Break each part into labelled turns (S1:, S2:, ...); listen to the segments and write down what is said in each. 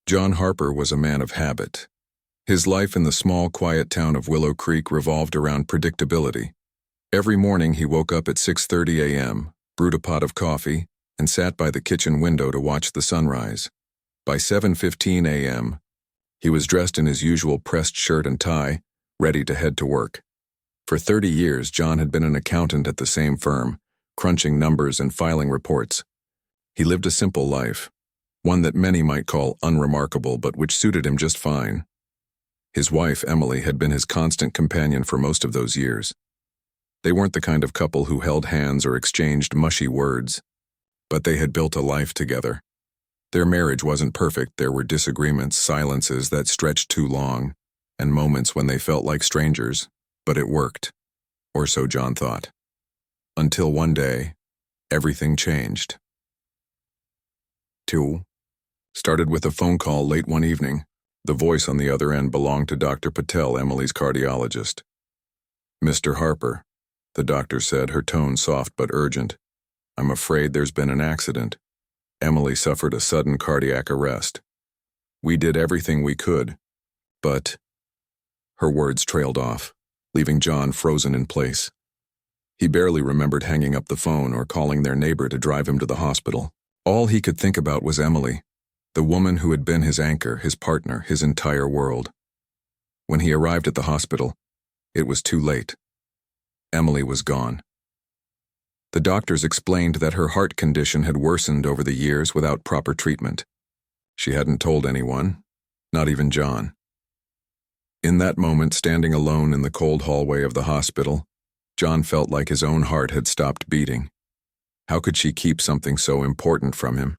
S1: John Harper was a man of habit. His life in the small, quiet town of Willow Creek revolved around predictability. Every morning he woke up at 6:30 a.m., brewed a pot of coffee, and sat by the kitchen window to watch the sunrise. By 7:15 a.m., he was dressed in his usual pressed shirt and tie, ready to head to work. For 30 years, John had been an accountant at the same firm, crunching numbers and filing reports. He lived a simple life, one that many might call unremarkable but which suited him just fine. His wife, Emily, had been his constant companion for most of those years. They weren't the kind of couple who held hands or exchanged mushy words, but they had built a life together. Their marriage wasn't perfect. There were disagreements, silences that stretched too long, and moments when they felt like strangers, but it worked, or so John thought. Until one day, everything changed. 2. Started with a phone call late one evening. The voice on the other end belonged to Dr. Patel, Emily's cardiologist. "Mr. Harper," the doctor said, her tone soft but urgent. "I'm afraid there's been an accident. Emily suffered a sudden cardiac arrest. We did everything we could, but—" Her words trailed off, leaving John frozen in place. He barely remembered hanging up the phone or calling their neighbor to drive him to the hospital. All he could think about was Emily, the woman who had been his anchor, his partner, his entire world. When he arrived at the hospital, it was too late. Emily was gone. The doctors explained that her heart condition had worsened over the years without proper treatment. She hadn't told anyone, not even John. In that moment, standing alone in the cold hallway of the hospital, John felt like his own heart had stopped beating. How could she keep something so important from him?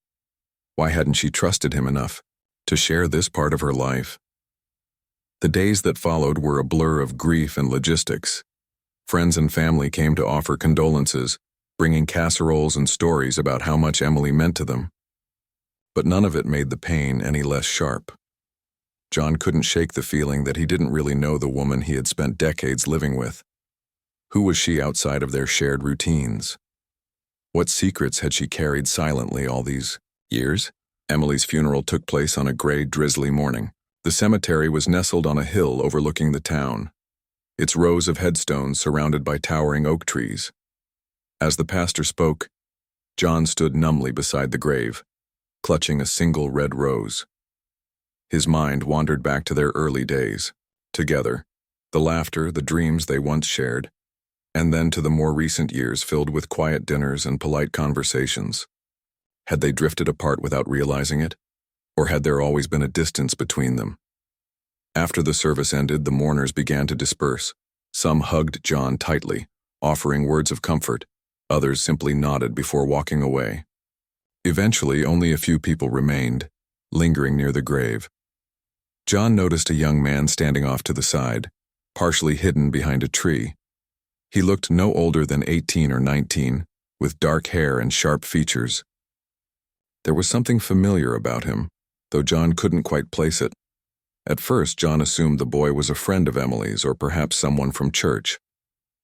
S1: Why hadn't she trusted him enough to share this part of her life? The days that followed were a blur of grief and logistics. Friends and family came to offer condolences, bringing casseroles and stories about how much Emily meant to them. But none of it made the pain any less sharp. John couldn't shake the feeling that he didn't really know the woman he had spent decades living with. Who was she outside of their shared routines? What secrets had she carried silently all these years? Emily's funeral took place on a gray, drizzly morning. The cemetery was nestled on a hill overlooking the town, its rows of headstones surrounded by towering oak trees. As the pastor spoke, John stood numbly beside the grave, clutching a single red rose. His mind wandered back to their early days, together, the laughter, the dreams they once shared, and then to the more recent years filled with quiet dinners and polite conversations. Had they drifted apart without realizing it? Or had there always been a distance between them? After the service ended, the mourners began to disperse. Some hugged John tightly, offering words of comfort. Others simply nodded before walking away. Eventually, only a few people remained, lingering near the grave. John noticed a young man standing off to the side, partially hidden behind a tree. He looked no older than 18 or 19, with dark hair and sharp features. There was something familiar about him, though John couldn't quite place it. At first, John assumed the boy was a friend of Emily's or perhaps someone from church.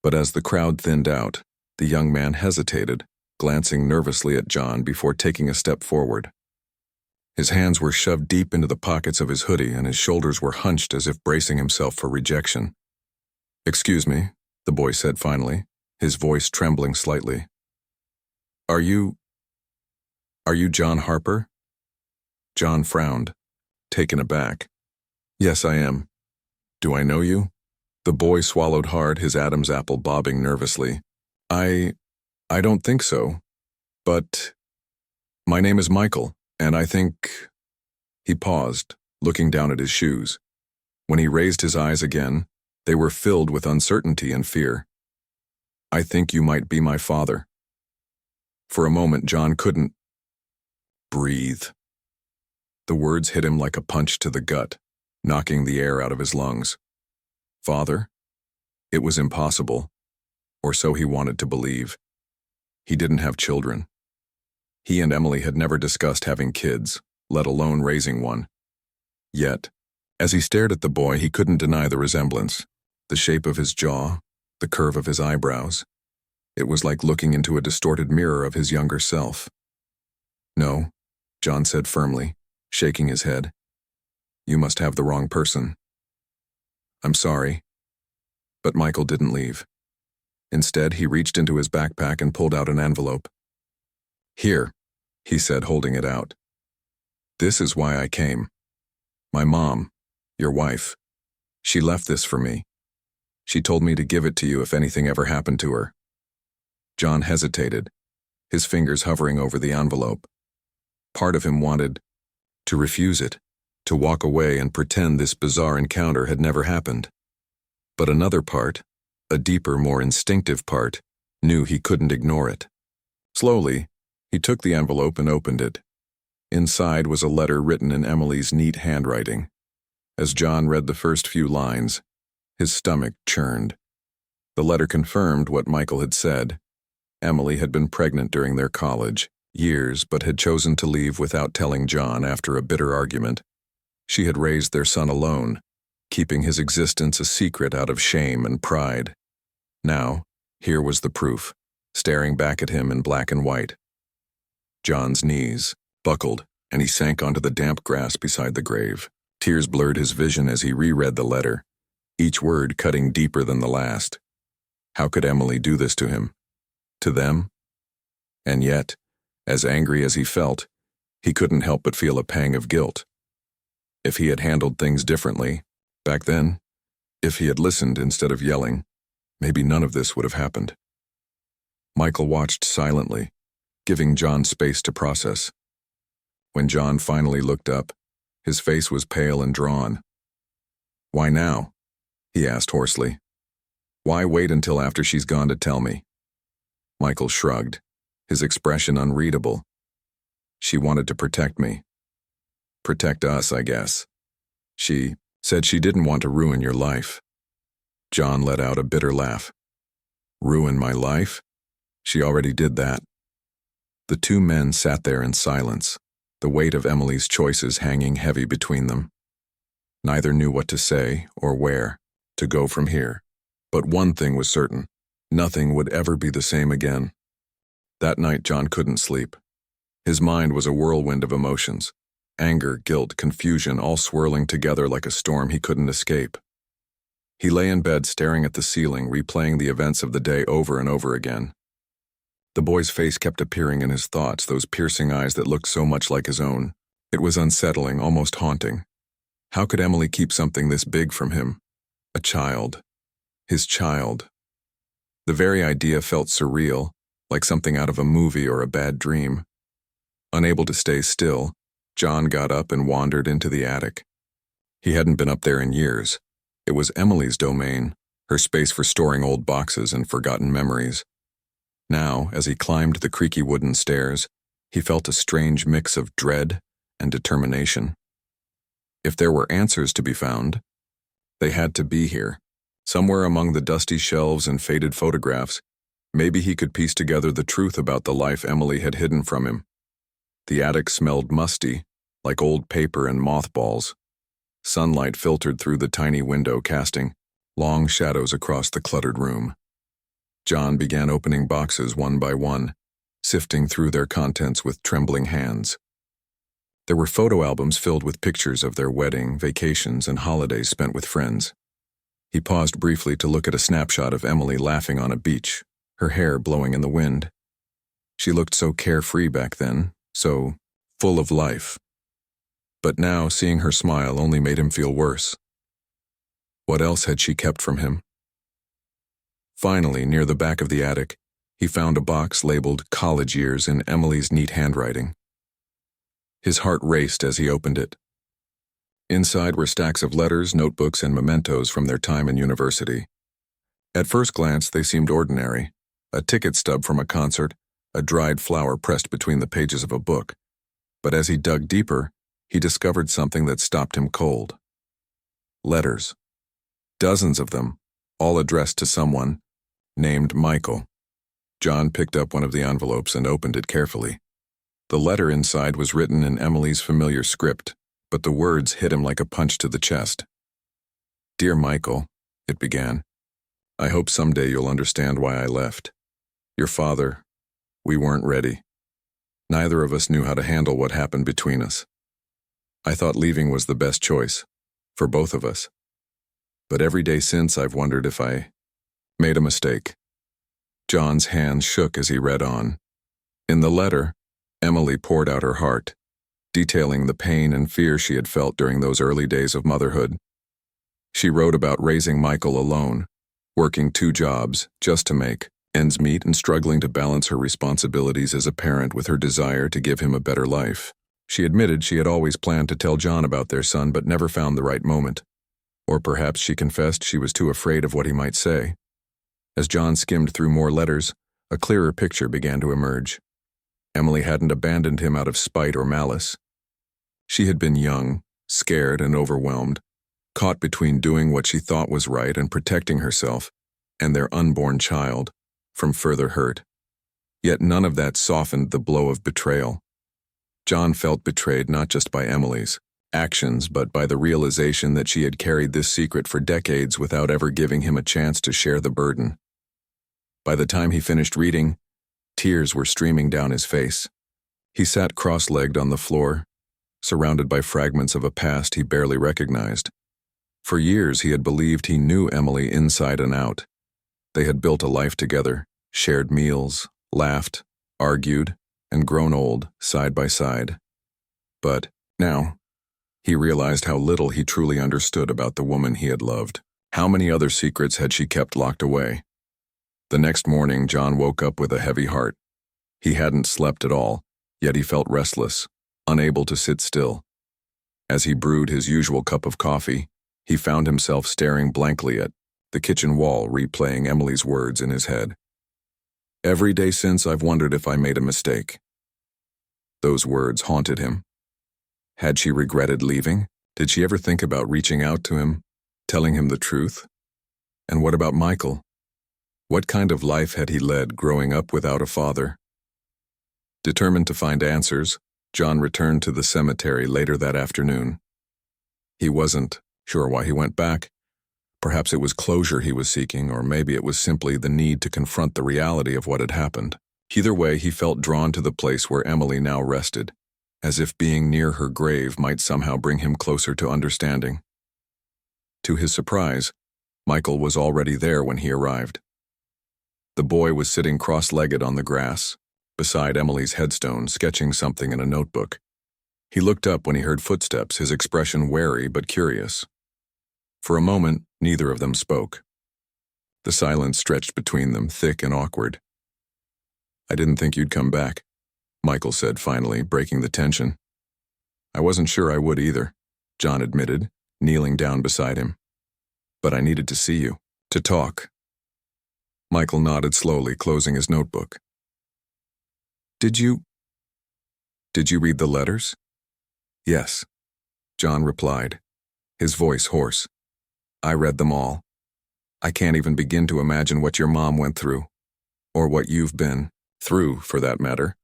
S1: But as the crowd thinned out, the young man hesitated, glancing nervously at John before taking a step forward. His hands were shoved deep into the pockets of his hoodie and his shoulders were hunched as if bracing himself for rejection. "Excuse me," the boy said finally, his voice trembling slightly. Are you John Harper?" John frowned, taken aback. "Yes, I am. Do I know you?" The boy swallowed hard, his Adam's apple bobbing nervously. I don't think so. But my name is Michael, and I think—" He paused, looking down at his shoes. When he raised his eyes again, they were filled with uncertainty and fear. "I think you might be my father." For a moment, John couldn't breathe. The words hit him like a punch to the gut, knocking the air out of his lungs. Father? It was impossible, or so he wanted to believe. He didn't have children. He and Emily had never discussed having kids, let alone raising one. Yet, as he stared at the boy, he couldn't deny the resemblance. The shape of his jaw, the curve of his eyebrows. It was like looking into a distorted mirror of his younger self. "No," John said firmly, shaking his head. You must have the wrong person. I'm sorry. But Michael didn't leave. Instead, he reached into his backpack and pulled out an envelope. Here, he said, holding it out. This is why I came. My mom, your wife, she left this for me. She told me to give it to you if anything ever happened to her. John hesitated, his fingers hovering over the envelope. Part of him wanted to refuse it, to walk away and pretend this bizarre encounter had never happened. But another part, a deeper, more instinctive part, knew he couldn't ignore it. Slowly, he took the envelope and opened it. Inside was a letter written in Emily's neat handwriting. As John read the first few lines, his stomach churned. The letter confirmed what Michael had said. Emily had been pregnant during their college years, but had chosen to leave without telling John after a bitter argument. She had raised their son alone, keeping his existence a secret out of shame and pride. Now, here was the proof, staring back at him in black and white. John's knees buckled, and he sank onto the damp grass beside the grave. Tears blurred his vision as he reread the letter, each word cutting deeper than the last. How could Emily do this to him? To them? And yet, as angry as he felt, he couldn't help but feel a pang of guilt. If he had handled things differently, back then, if he had listened instead of yelling, maybe none of this would have happened. Michael watched silently, giving John space to process. When John finally looked up, his face was pale and drawn. Why now? He asked hoarsely. Why wait until after she's gone to tell me? Michael shrugged, his expression unreadable. She wanted to protect me. Protect us, I guess. She said she didn't want to ruin your life. John let out a bitter laugh. Ruin my life? She already did that. The two men sat there in silence, the weight of Emily's choices hanging heavy between them. Neither knew what to say or where to go from here. But one thing was certain. Nothing would ever be the same again. That night, John couldn't sleep. His mind was a whirlwind of emotions. Anger, guilt, confusion, all swirling together like a storm he couldn't escape. He lay in bed staring at the ceiling, replaying the events of the day over and over again. The boy's face kept appearing in his thoughts, those piercing eyes that looked so much like his own. It was unsettling, almost haunting. How could Emily keep something this big from him? A child. His child. The very idea felt surreal, like something out of a movie or a bad dream. Unable to stay still, John got up and wandered into the attic. He hadn't been up there in years. It was Emily's domain, her space for storing old boxes and forgotten memories. Now, as he climbed the creaky wooden stairs, he felt a strange mix of dread and determination. If there were answers to be found, they had to be here. Somewhere among the dusty shelves and faded photographs, maybe he could piece together the truth about the life Emily had hidden from him. The attic smelled musty, like old paper and mothballs. Sunlight filtered through the tiny window, casting long shadows across the cluttered room. John began opening boxes one by one, sifting through their contents with trembling hands. There were photo albums filled with pictures of their wedding, vacations, and holidays spent with friends. He paused briefly to look at a snapshot of Emily laughing on a beach, her hair blowing in the wind. She looked so carefree back then, so full of life. But now, seeing her smile only made him feel worse. What else had she kept from him? Finally, near the back of the attic, he found a box labeled College Years in Emily's neat handwriting. His heart raced as he opened it. Inside were stacks of letters, notebooks, and mementos from their time in university. At first glance, they seemed ordinary. A ticket stub from a concert, a dried flower pressed between the pages of a book. But as he dug deeper, he discovered something that stopped him cold. Letters. Dozens of them, all addressed to someone named Michael. John picked up one of the envelopes and opened it carefully. The letter inside was written in Emily's familiar script, but the words hit him like a punch to the chest. Dear Michael, it began, I hope someday you'll understand why I left. Your father, we weren't ready. Neither of us knew how to handle what happened between us. I thought leaving was the best choice, for both of us. But every day since I've wondered if I made a mistake. John's hands shook as he read on. In the letter, Emily poured out her heart, detailing the pain and fear she had felt during those early days of motherhood. She wrote about raising Michael alone, working 2 jobs just to make ends meet and struggling to balance her responsibilities as a parent with her desire to give him a better life. She admitted she had always planned to tell John about their son but never found the right moment. Or perhaps she confessed she was too afraid of what he might say. As John skimmed through more letters, a clearer picture began to emerge. Emily hadn't abandoned him out of spite or malice. She had been young, scared and overwhelmed, caught between doing what she thought was right and protecting herself and their unborn child from further hurt. Yet none of that softened the blow of betrayal. John felt betrayed not just by Emily's actions, but by the realization that she had carried this secret for decades without ever giving him a chance to share the burden. By the time he finished reading, tears were streaming down his face. He sat cross-legged on the floor, surrounded by fragments of a past he barely recognized. For years he had believed he knew Emily inside and out. They had built a life together, shared meals, laughed, argued, and grown old side by side. But now, he realized how little he truly understood about the woman he had loved. How many other secrets had she kept locked away? The next morning, John woke up with a heavy heart. He hadn't slept at all, yet he felt restless, unable to sit still. As he brewed his usual cup of coffee, he found himself staring blankly at the kitchen wall, replaying Emily's words in his head. Every day since I've wondered if I made a mistake. Those words haunted him. Had she regretted leaving? Did she ever think about reaching out to him, telling him the truth? And what about Michael? What kind of life had he led growing up without a father? Determined to find answers, John returned to the cemetery later that afternoon. He wasn't sure why he went back. Perhaps it was closure he was seeking, or maybe it was simply the need to confront the reality of what had happened. Either way, he felt drawn to the place where Emily now rested, as if being near her grave might somehow bring him closer to understanding. To his surprise, Michael was already there when he arrived. The boy was sitting cross-legged on the grass, beside Emily's headstone, sketching something in a notebook. He looked up when he heard footsteps, his expression wary but curious. For a moment, neither of them spoke. The silence stretched between them, thick and awkward. I didn't think you'd come back, Michael said finally, breaking the tension. I wasn't sure I would either, John admitted, kneeling down beside him. But I needed to see you, to talk. Michael nodded slowly, closing his notebook. Did you read the letters? Yes, John replied, his voice hoarse. I read them all. I can't even begin to imagine what your mom went through, or what you've been through, for that matter.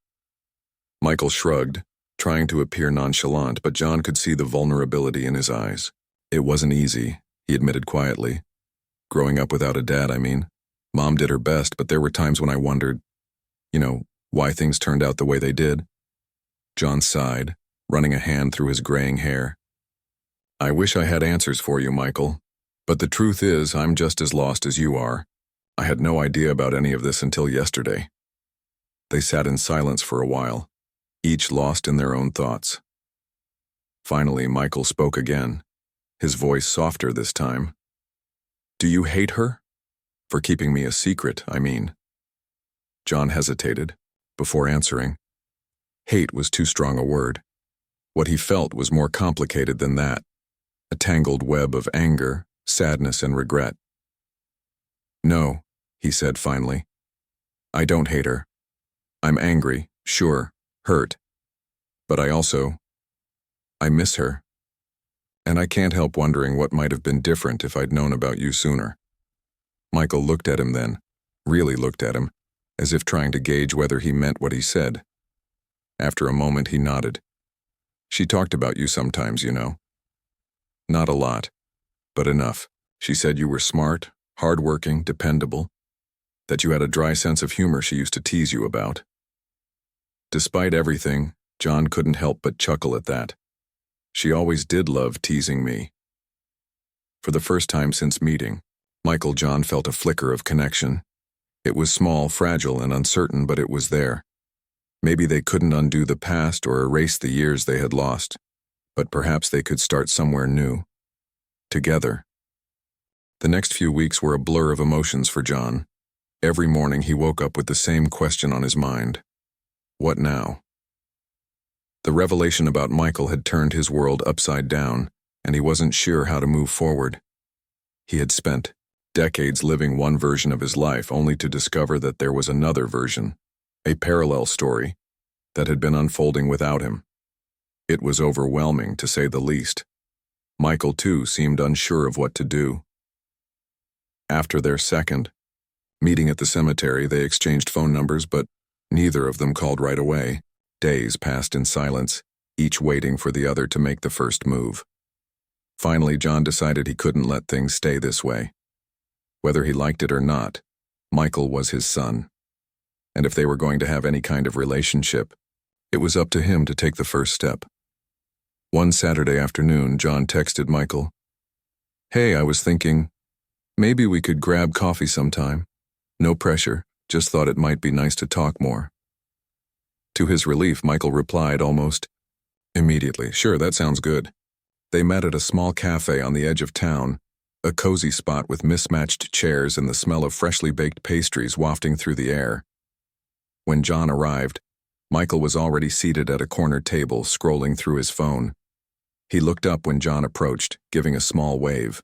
S1: Michael shrugged, trying to appear nonchalant, but John could see the vulnerability in his eyes. It wasn't easy, he admitted quietly. Growing up without a dad, I mean. Mom did her best, but there were times when I wondered, why things turned out the way they did. John sighed, running a hand through his graying hair. I wish I had answers for you, Michael. But the truth is, I'm just as lost as you are. I had no idea about any of this until yesterday. They sat in silence for a while, each lost in their own thoughts. Finally, Michael spoke again, his voice softer this time. Do you hate her? For keeping me a secret, I mean. John hesitated, before answering. Hate was too strong a word. What he felt was more complicated than that, a tangled web of anger, sadness, and regret. No, he said finally. I don't hate her. I'm angry, sure, hurt. But I miss her. And I can't help wondering what might have been different if I'd known about you sooner. Michael looked at him then, really looked at him, as if trying to gauge whether he meant what he said. After a moment, he nodded. She talked about you sometimes, Not a lot, but enough. She said you were smart, hardworking, dependable, that you had a dry sense of humor she used to tease you about. Despite everything, John couldn't help but chuckle at that. She always did love teasing me. For the first time since meeting, John felt a flicker of connection. It was small, fragile, and uncertain, but it was there. Maybe they couldn't undo the past or erase the years they had lost, but perhaps they could start somewhere new. Together. The next few weeks were a blur of emotions for John. Every morning he woke up with the same question on his mind. What now? The revelation about Michael had turned his world upside down, and he wasn't sure how to move forward. He had spent decades living one version of his life only to discover that there was another version, a parallel story, that had been unfolding without him. It was overwhelming, to say the least. Michael, too, seemed unsure of what to do. After their second meeting at the cemetery, they exchanged phone numbers, but neither of them called right away. Days passed in silence, each waiting for the other to make the first move. Finally, John decided he couldn't let things stay this way. Whether he liked it or not, Michael was his son. And if they were going to have any kind of relationship, it was up to him to take the first step. One Saturday afternoon, John texted Michael, "Hey, I was thinking, maybe we could grab coffee sometime. No pressure, just thought it might be nice to talk more." To his relief, Michael replied almost immediately, "Sure, that sounds good." They met at a small cafe on the edge of town, a cozy spot with mismatched chairs and the smell of freshly baked pastries wafting through the air. When John arrived, Michael was already seated at a corner table, scrolling through his phone. He looked up when John approached, giving a small wave.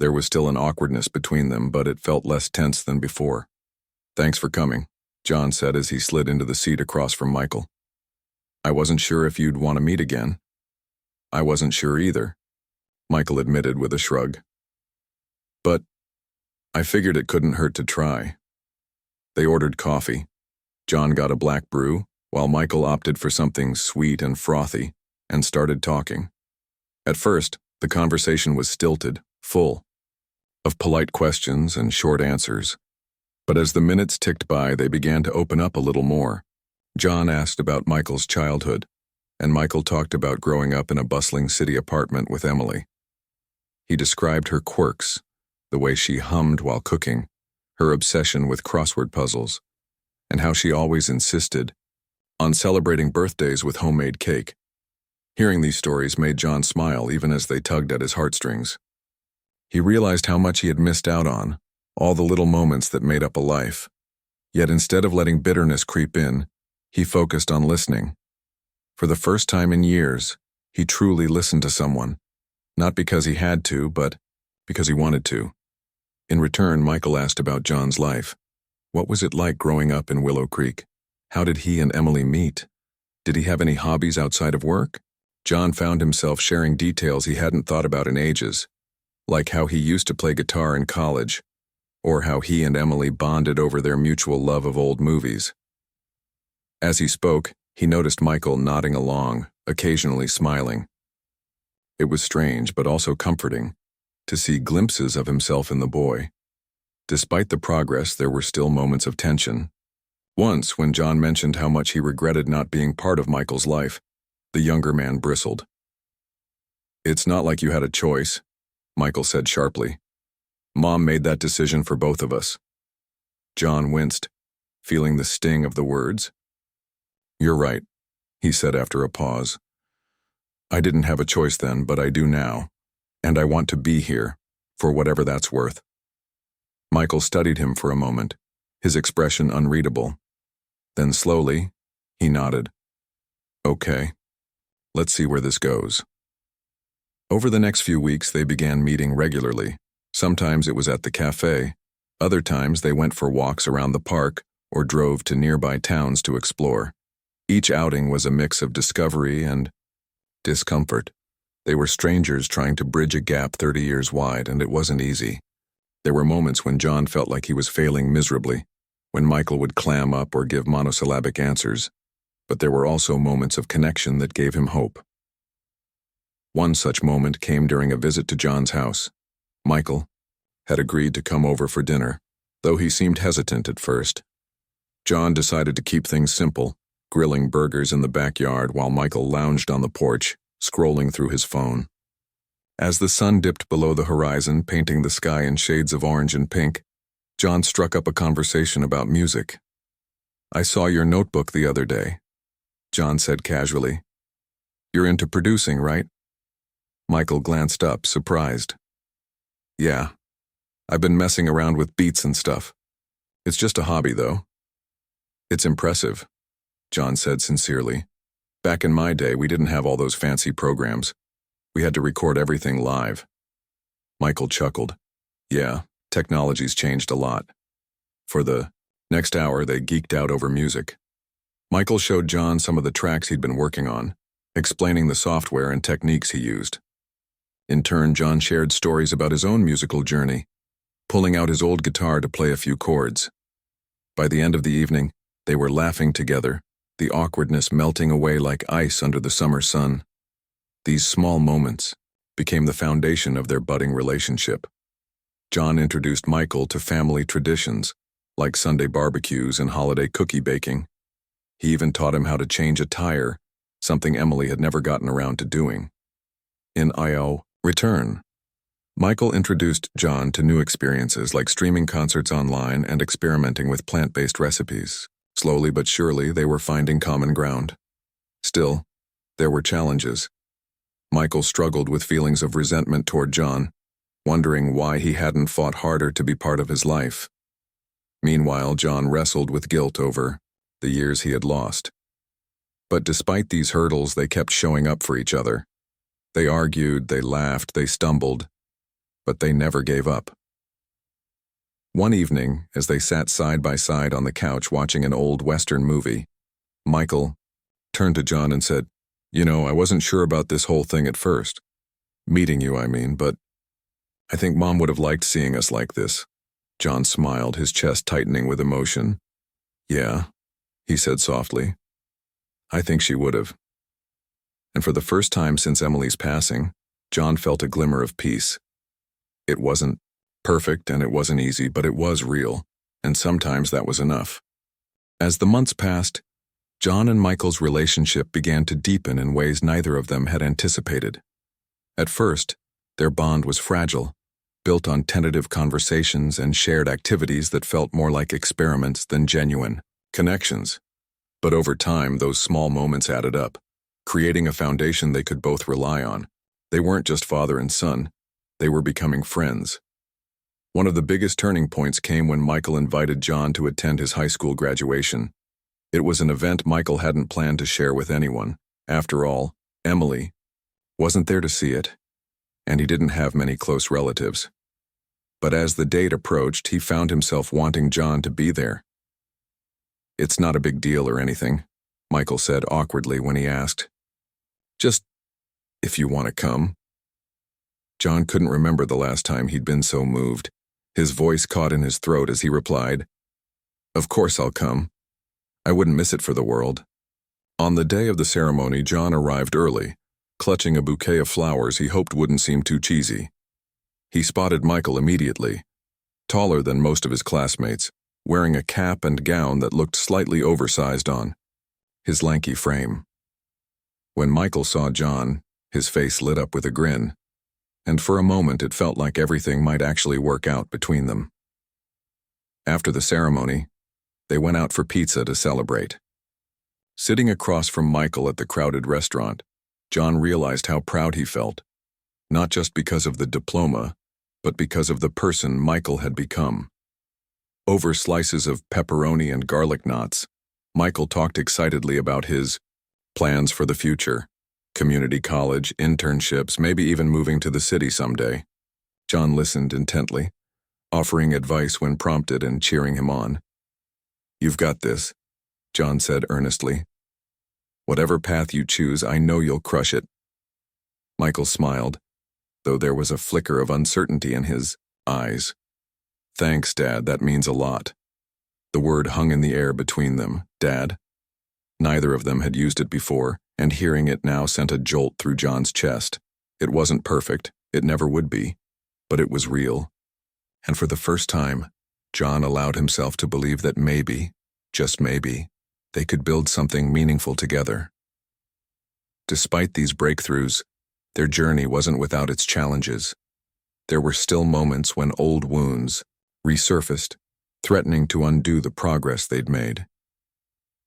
S1: There was still an awkwardness between them, but it felt less tense than before. "Thanks for coming," John said as he slid into the seat across from Michael. "I wasn't sure if you'd want to meet again." "I wasn't sure either," Michael admitted with a shrug. "But I figured it couldn't hurt to try." They ordered coffee. John got a black brew, while Michael opted for something sweet and frothy, and started talking. At first, the conversation was stilted, full of polite questions and short answers. But as the minutes ticked by, they began to open up a little more. John asked about Michael's childhood, and Michael talked about growing up in a bustling city apartment with Emily. He described her quirks, the way she hummed while cooking, her obsession with crossword puzzles, and how she always insisted on celebrating birthdays with homemade cake. Hearing these stories made John smile even as they tugged at his heartstrings. He realized how much he had missed out on, all the little moments that made up a life. Yet instead of letting bitterness creep in, he focused on listening. For the first time in years, he truly listened to someone, not because he had to, but because he wanted to. In return, Michael asked about John's life. What was it like growing up in Willow Creek? How did he and Emily meet? Did he have any hobbies outside of work? John found himself sharing details he hadn't thought about in ages, like how he used to play guitar in college, or how he and Emily bonded over their mutual love of old movies. As he spoke, he noticed Michael nodding along, occasionally smiling. It was strange, but also comforting, to see glimpses of himself in the boy. Despite the progress, there were still moments of tension. Once, when John mentioned how much he regretted not being part of Michael's life, the younger man bristled. "It's not like you had a choice," Michael said sharply. "Mom made that decision for both of us." John winced, feeling the sting of the words. "You're right," he said after a pause. "I didn't have a choice then, but I do now, and I want to be here, for whatever that's worth." Michael studied him for a moment, his expression unreadable. Then slowly, he nodded. "Okay, let's see where this goes." Over the next few weeks, they began meeting regularly. Sometimes it was at the cafe. Other times they went for walks around the park or drove to nearby towns to explore. Each outing was a mix of discovery and discomfort. They were strangers trying to bridge a gap 30 years wide, and it wasn't easy. There were moments when John felt like he was failing miserably, when Michael would clam up or give monosyllabic answers. But there were also moments of connection that gave him hope. One such moment came during a visit to John's house. Michael had agreed to come over for dinner, though he seemed hesitant at first. John decided to keep things simple, grilling burgers in the backyard while Michael lounged on the porch, scrolling through his phone. As the sun dipped below the horizon, painting the sky in shades of orange and pink, John struck up a conversation about music. "I saw your notebook the other day," John said casually. "You're into producing, right?" Michael glanced up, surprised. "Yeah, I've been messing around with beats and stuff. It's just a hobby, though." "It's impressive," John said sincerely. "Back in my day, we didn't have all those fancy programs. We had to record everything live." Michael chuckled. "Yeah, technology's changed a lot." For the next hour, they geeked out over music. Michael showed John some of the tracks he'd been working on, explaining the software and techniques he used. In turn, John shared stories about his own musical journey, pulling out his old guitar to play a few chords. By the end of the evening, they were laughing together, the awkwardness melting away like ice under the summer sun. These small moments became the foundation of their budding relationship. John introduced Michael to family traditions, like Sunday barbecues and holiday cookie baking. He even taught him how to change a tire, something Emily had never gotten around to doing. In return, Michael introduced John to new experiences like streaming concerts online and experimenting with plant-based recipes. Slowly but surely, they were finding common ground. Still, there were challenges. Michael struggled with feelings of resentment toward John, wondering why he hadn't fought harder to be part of his life. Meanwhile, John wrestled with guilt over the years he had lost. But despite these hurdles, they kept showing up for each other. They argued, they laughed, they stumbled, but they never gave up. One evening, as they sat side by side on the couch watching an old Western movie, Michael turned to John and said, "You know, I wasn't sure about this whole thing at first. Meeting you, I mean, but I think Mom would have liked seeing us like this." John smiled, his chest tightening with emotion. "Yeah," he said softly. "I think she would have." And for the first time since Emily's passing, John felt a glimmer of peace. It wasn't perfect and it wasn't easy, but it was real, and sometimes that was enough. As the months passed, John and Michael's relationship began to deepen in ways neither of them had anticipated. At first, their bond was fragile, built on tentative conversations and shared activities that felt more like experiments than genuine connections. But over time, those small moments added up, creating a foundation they could both rely on. They weren't just father and son, they were becoming friends. One of the biggest turning points came when Michael invited John to attend his high school graduation. It was an event Michael hadn't planned to share with anyone. After all, Emily wasn't there to see it, and he didn't have many close relatives. But as the date approached, he found himself wanting John to be there. "It's not a big deal or anything," Michael said awkwardly when he asked. "Just if you want to come." John couldn't remember the last time he'd been so moved. His voice caught in his throat as he replied, "Of course I'll come. I wouldn't miss it for the world." On the day of the ceremony, John arrived early, clutching a bouquet of flowers he hoped wouldn't seem too cheesy. He spotted Michael immediately, taller than most of his classmates, wearing a cap and gown that looked slightly oversized on his lanky frame. When Michael saw John, his face lit up with a grin, and for a moment it felt like everything might actually work out between them. After the ceremony, they went out for pizza to celebrate. Sitting across from Michael at the crowded restaurant, John realized how proud he felt, not just because of the diploma, but because of the person Michael had become. Over slices of pepperoni and garlic knots, Michael talked excitedly about his plans for the future, community college, internships, maybe even moving to the city someday. John listened intently, offering advice when prompted and cheering him on. "You've got this," John said earnestly. "Whatever path you choose, I know you'll crush it." Michael smiled, though there was a flicker of uncertainty in his eyes. "Thanks, Dad, that means a lot." The word hung in the air between them. Dad? Neither of them had used it before, and hearing it now sent a jolt through John's chest. It wasn't perfect, it never would be, but it was real. And for the first time, John allowed himself to believe that maybe, just maybe, they could build something meaningful together. Despite these breakthroughs, their journey wasn't without its challenges. There were still moments when old wounds resurfaced, threatening to undo the progress they'd made.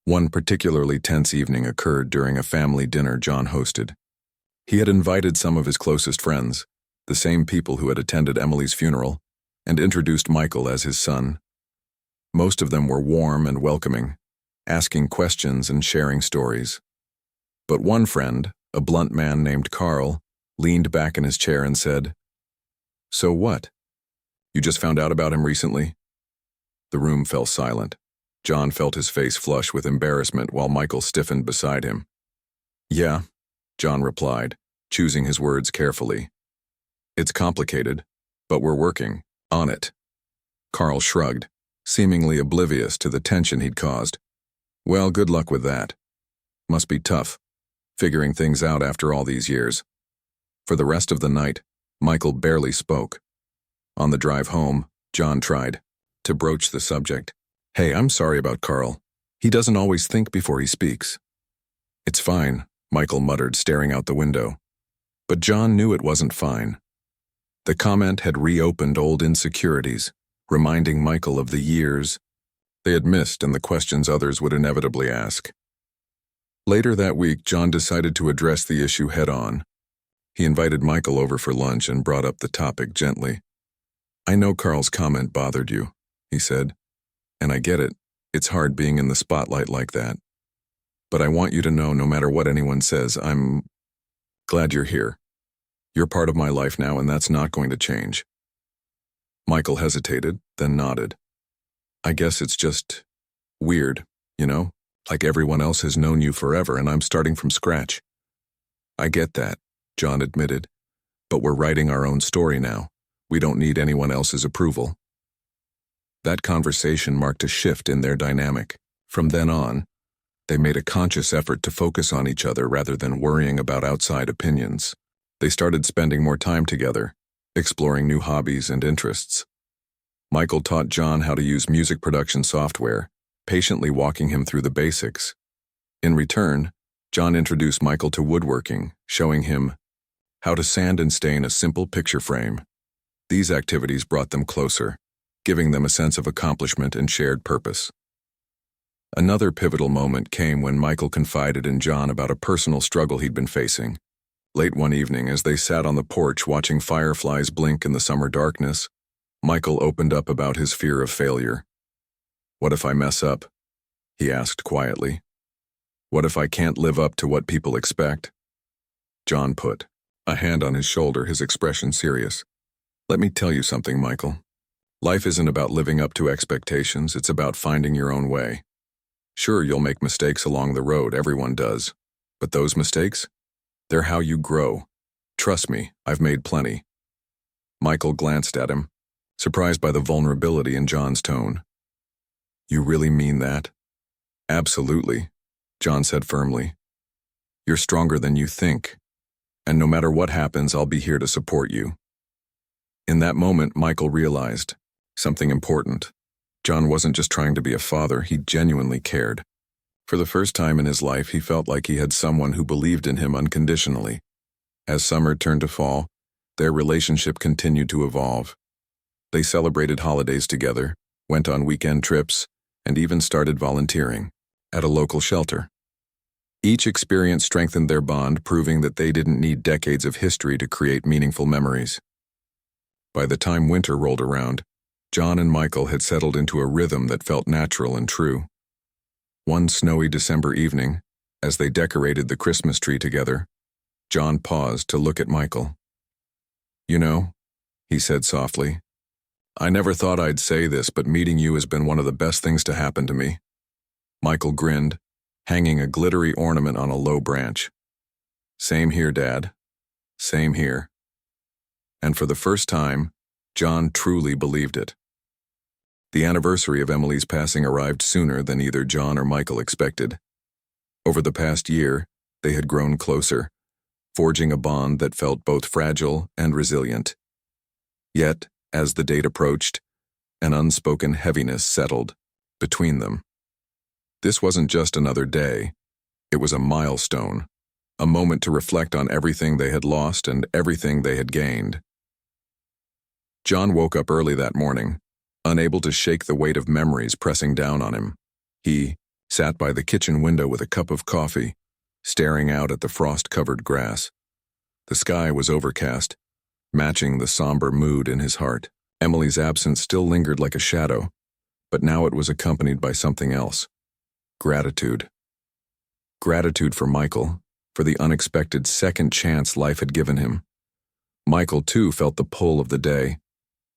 S1: One particularly tense evening occurred during a family dinner John hosted. He had invited some of his closest friends, the same people who had attended Emily's funeral, and introduced Michael as his son. Most of them were warm and welcoming, asking questions and sharing stories. But one friend, a blunt man named Carl, leaned back in his chair and said, "So what? You just found out about him recently?" The room fell silent. John felt his face flush with embarrassment while Michael stiffened beside him. "Yeah," John replied, choosing his words carefully. "It's complicated, but we're working on it." Carl shrugged, seemingly oblivious to the tension he'd caused. "Well, good luck with that. Must be tough, figuring things out after all these years." For the rest of the night, Michael barely spoke. On the drive home, John tried to broach the subject. "Hey, I'm sorry about Carl. He doesn't always think before he speaks." "It's fine," Michael muttered, staring out the window. But John knew it wasn't fine. The comment had reopened old insecurities, reminding Michael of the years they had missed and the questions others would inevitably ask. Later that week, John decided to address the issue head-on. He invited Michael over for lunch and brought up the topic gently. "I know Carl's comment bothered you," he said, "and I get it. It's hard being in the spotlight like that. But I want you to know, no matter what anyone says, I'm glad you're here. You're part of my life now, and that's not going to change." Michael hesitated, then nodded. "I guess it's just weird, you know? Like everyone else has known you forever, and I'm starting from scratch." "I get that," John admitted. "But we're writing our own story now. We don't need anyone else's approval." That conversation marked a shift in their dynamic. From then on, they made a conscious effort to focus on each other rather than worrying about outside opinions. They started spending more time together, exploring new hobbies and interests. Michael taught John how to use music production software, patiently walking him through the basics. In return, John introduced Michael to woodworking, showing him how to sand and stain a simple picture frame. These activities brought them closer, giving them a sense of accomplishment and shared purpose. Another pivotal moment came when Michael confided in John about a personal struggle he'd been facing. Late one evening, as they sat on the porch watching fireflies blink in the summer darkness, Michael opened up about his fear of failure. "What if I mess up?" he asked quietly. "What if I can't live up to what people expect?" John put a hand on his shoulder, his expression serious. "Let me tell you something, Michael. Life isn't about living up to expectations, it's about finding your own way. Sure, you'll make mistakes along the road, everyone does. But those mistakes? They're how you grow. Trust me, I've made plenty." Michael glanced at him, surprised by the vulnerability in John's tone. "You really mean that?" "Absolutely," John said firmly. "You're stronger than you think, and no matter what happens, I'll be here to support you." In that moment, Michael realized something important. John wasn't just trying to be a father, he genuinely cared. For the first time in his life, he felt like he had someone who believed in him unconditionally. As summer turned to fall, their relationship continued to evolve. They celebrated holidays together, went on weekend trips, and even started volunteering at a local shelter. Each experience strengthened their bond, proving that they didn't need decades of history to create meaningful memories. By the time winter rolled around, John and Michael had settled into a rhythm that felt natural and true. One snowy December evening, as they decorated the Christmas tree together, John paused to look at Michael. "You know," he said softly, "I never thought I'd say this, but meeting you has been one of the best things to happen to me." Michael grinned, hanging a glittery ornament on a low branch. "Same here, Dad. Same here." And for the first time, John truly believed it. The anniversary of Emily's passing arrived sooner than either John or Michael expected. Over the past year, they had grown closer, forging a bond that felt both fragile and resilient. Yet, as the date approached, an unspoken heaviness settled between them. This wasn't just another day, it was a milestone, a moment to reflect on everything they had lost and everything they had gained. John woke up early that morning, unable to shake the weight of memories pressing down on him. He sat by the kitchen window with a cup of coffee, staring out at the frost-covered grass. The sky was overcast, matching the somber mood in his heart. Emily's absence still lingered like a shadow, but now it was accompanied by something else. Gratitude. Gratitude for Michael, for the unexpected second chance life had given him. Michael, too, felt the pull of the day.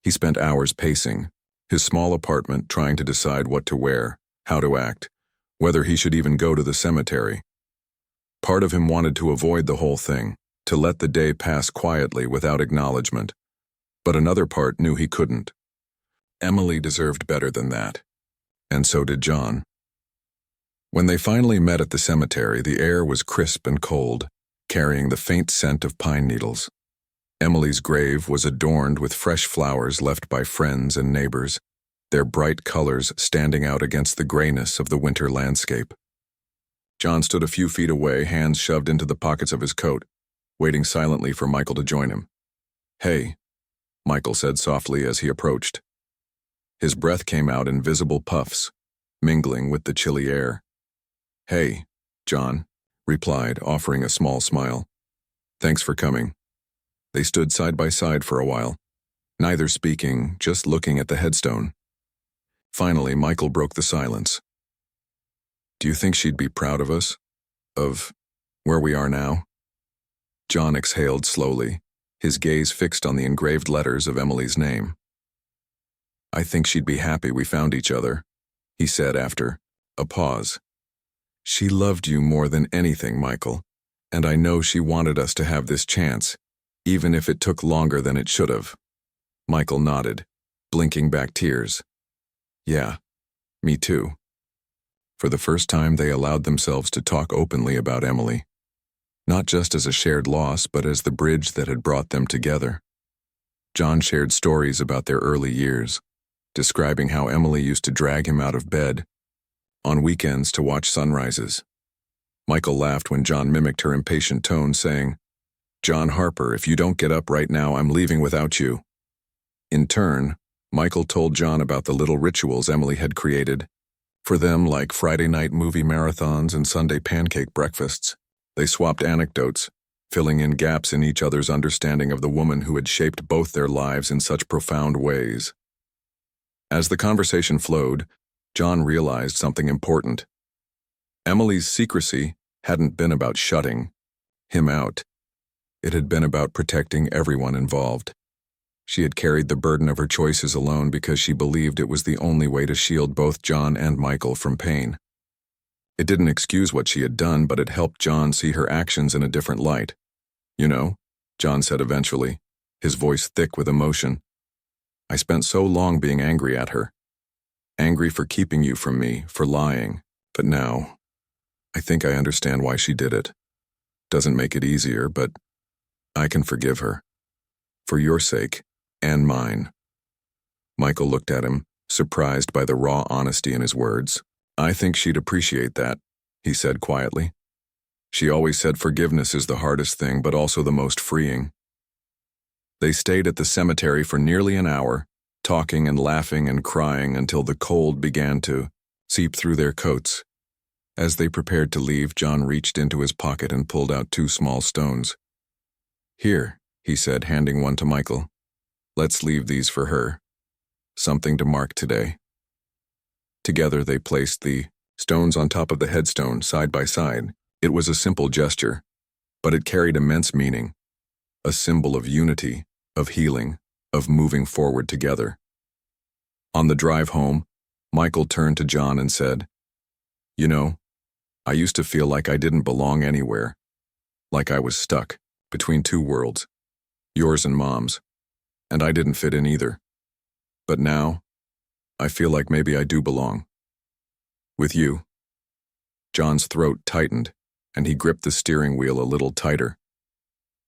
S1: He spent hours pacing his small apartment, trying to decide what to wear, how to act, whether he should even go to the cemetery. Part of him wanted to avoid the whole thing, to let the day pass quietly without acknowledgement, but another part knew he couldn't. Emily deserved better than that, and so did John. When they finally met at the cemetery, the air was crisp and cold, carrying the faint scent of pine needles. Emily's grave was adorned with fresh flowers left by friends and neighbors, their bright colors standing out against the grayness of the winter landscape. John stood a few feet away, hands shoved into the pockets of his coat, waiting silently for Michael to join him. "Hey," Michael said softly as he approached. His breath came out in visible puffs, mingling with the chilly air. "Hey," John replied, offering a small smile. "Thanks for coming." They stood side by side for a while, neither speaking, just looking at the headstone. Finally, Michael broke the silence. "Do you think she'd be proud of us? Of where we are now?" John exhaled slowly, his gaze fixed on the engraved letters of Emily's name. "I think she'd be happy we found each other," he said after a pause. "She loved you more than anything, Michael, and I know she wanted us to have this chance, even if it took longer than it should have." Michael nodded, blinking back tears. "Yeah, me too." For the first time, they allowed themselves to talk openly about Emily, not just as a shared loss, but as the bridge that had brought them together. John shared stories about their early years, describing how Emily used to drag him out of bed on weekends to watch sunrises. Michael laughed when John mimicked her impatient tone, saying, "John Harper, if you don't get up right now, I'm leaving without you." In turn, Michael told John about the little rituals Emily had created for them, like Friday night movie marathons and Sunday pancake breakfasts. They swapped anecdotes, filling in gaps in each other's understanding of the woman who had shaped both their lives in such profound ways. As the conversation flowed, John realized something important. Emily's secrecy hadn't been about shutting him out. It had been about protecting everyone involved. She had carried the burden of her choices alone because she believed it was the only way to shield both John and Michael from pain. It didn't excuse what she had done, but it helped John see her actions in a different light. "You know," John said eventually, his voice thick with emotion, "I spent so long being angry at her. Angry for keeping you from me, for lying. But now, I think I understand why she did it. Doesn't make it easier, but I can forgive her. For your sake, and mine." Michael looked at him, surprised by the raw honesty in his words. "I think she'd appreciate that," he said quietly. "She always said forgiveness is the hardest thing, but also the most freeing." They stayed at the cemetery for nearly an hour, talking and laughing and crying until the cold began to seep through their coats. As they prepared to leave, John reached into his pocket and pulled out 2 small stones. "Here," he said, handing one to Michael. "Let's leave these for her. Something to mark today." Together they placed the stones on top of the headstone, side by side. It was a simple gesture, but it carried immense meaning. A symbol of unity, of healing, of moving forward together. On the drive home, Michael turned to John and said, "You know, I used to feel like I didn't belong anywhere, like I was stuck between 2 worlds, yours and Mom's, and I didn't fit in either. But now, I feel like maybe I do belong. With you." John's throat tightened, and he gripped the steering wheel a little tighter.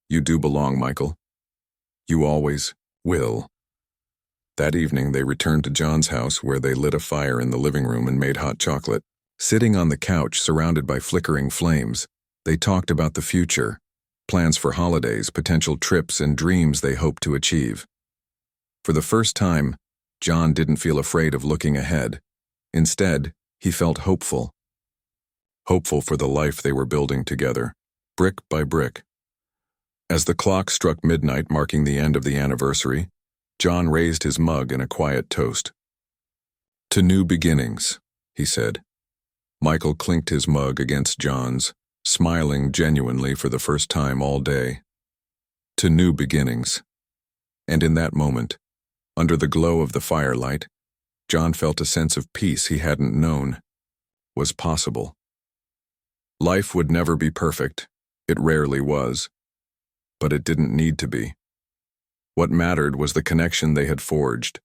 S1: "You do belong, Michael. You always will." That evening they returned to John's house, where they lit a fire in the living room and made hot chocolate. Sitting on the couch surrounded by flickering flames, They talked about the future, plans for holidays, potential trips, and dreams they hoped to achieve. For the first time, John didn't feel afraid of looking ahead. Instead, he felt hopeful. Hopeful for the life they were building together, brick by brick. As the clock struck midnight, marking the end of the anniversary, John raised his mug in a quiet toast. "To new beginnings," he said. Michael clinked his mug against John's, smiling genuinely for the first time all day. To new beginnings. And in that moment, under the glow of the firelight, John felt a sense of peace he hadn't known was possible. Life would never be perfect. It rarely was. But it didn't need to be. What mattered was the connection they had forged,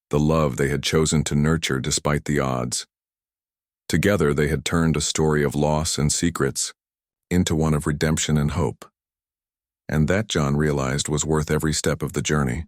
S1: the love they had chosen to nurture despite the odds. Together they had turned a story of loss and secrets into one of redemption and hope. And that, John realized, was worth every step of the journey.